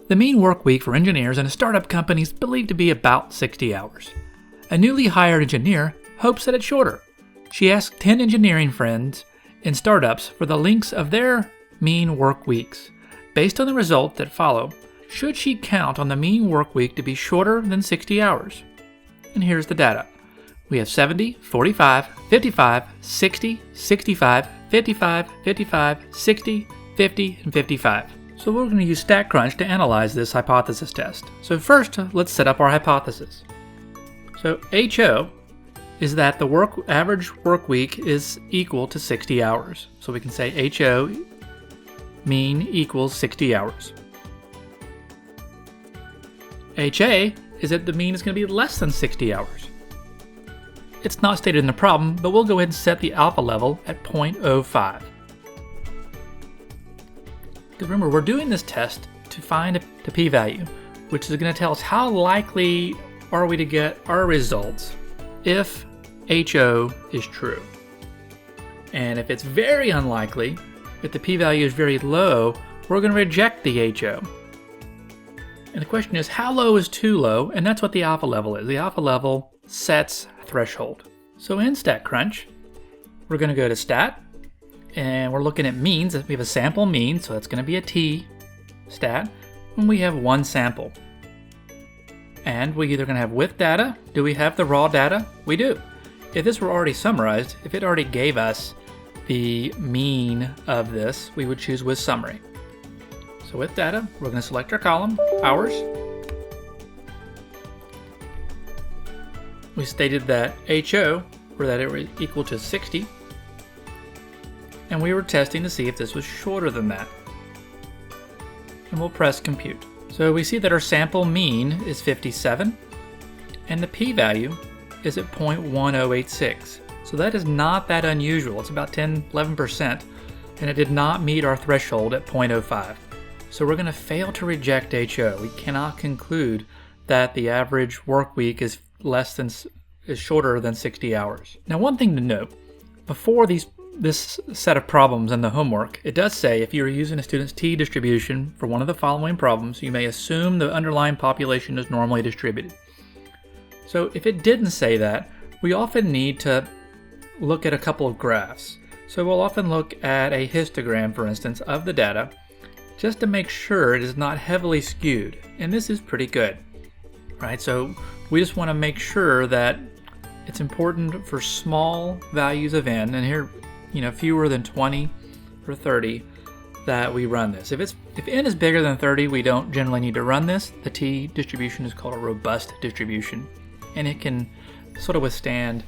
The mean work week for engineers in a startup company is believed to be about 60 hours. A newly hired engineer hopes that it's shorter. She asked 10 engineering friends in startups for the lengths of their mean work weeks. Based on the results that follow, should she count on the mean work week to be shorter than 60 hours? And here's the data. We have 70, 45, 55, 60, 65, 55, 55, 60, 50, and 55. So we're going to use StatCrunch to analyze this hypothesis test. So first, let's set up our hypothesis. So HO is that the average work week is equal to 60 hours. So we can say HO mean equals 60 hours. HA is that the mean is going to be less than 60 hours. It's not stated in the problem, but we'll go ahead and set the alpha level at 0.05. Because remember, we're doing this test to find the p-value, which is going to tell us how likely are we to get our results if HO is true. And if it's very unlikely, if the p-value is very low, we're going to reject the HO. And the question is, how low is too low? And that's what the alpha level is. The alpha level sets a threshold. So in StatCrunch, we're going to go to Stat, and we're looking at means. We have a sample mean, so that's going to be a T stat, and we have one sample. And we're either going to have with data. Do we have the raw data? We do. If this were already summarized, if it already gave us the mean of this, we would choose with summary. So with data, we're going to select our column, hours. We stated that HO, or that it was equal to 60, and we were testing to see if this was shorter than that. And we'll press compute. So we see that our sample mean is 57, and the p-value is at 0.1086. So that is not that unusual. It's about 11%, and it did not meet our threshold at 0.05. So we're going to fail to reject HO. We cannot conclude that the average work week is shorter than 60 hours. Now, one thing to note, before this set of problems in the homework, it does say if you're using a student's t distribution for one of the following problems, you may assume the underlying population is normally distributed. So if it didn't say that, we often need to look at a couple of graphs. So we'll often look at a histogram, for instance, of the data, just to make sure it is not heavily skewed. And this is pretty good, right? So we just want to make sure that it's important for small values of n, and here, fewer than 20 or 30, that we run this. If n is bigger than 30, we don't generally need to run this. The t distribution is called a robust distribution, and it can sort of withstand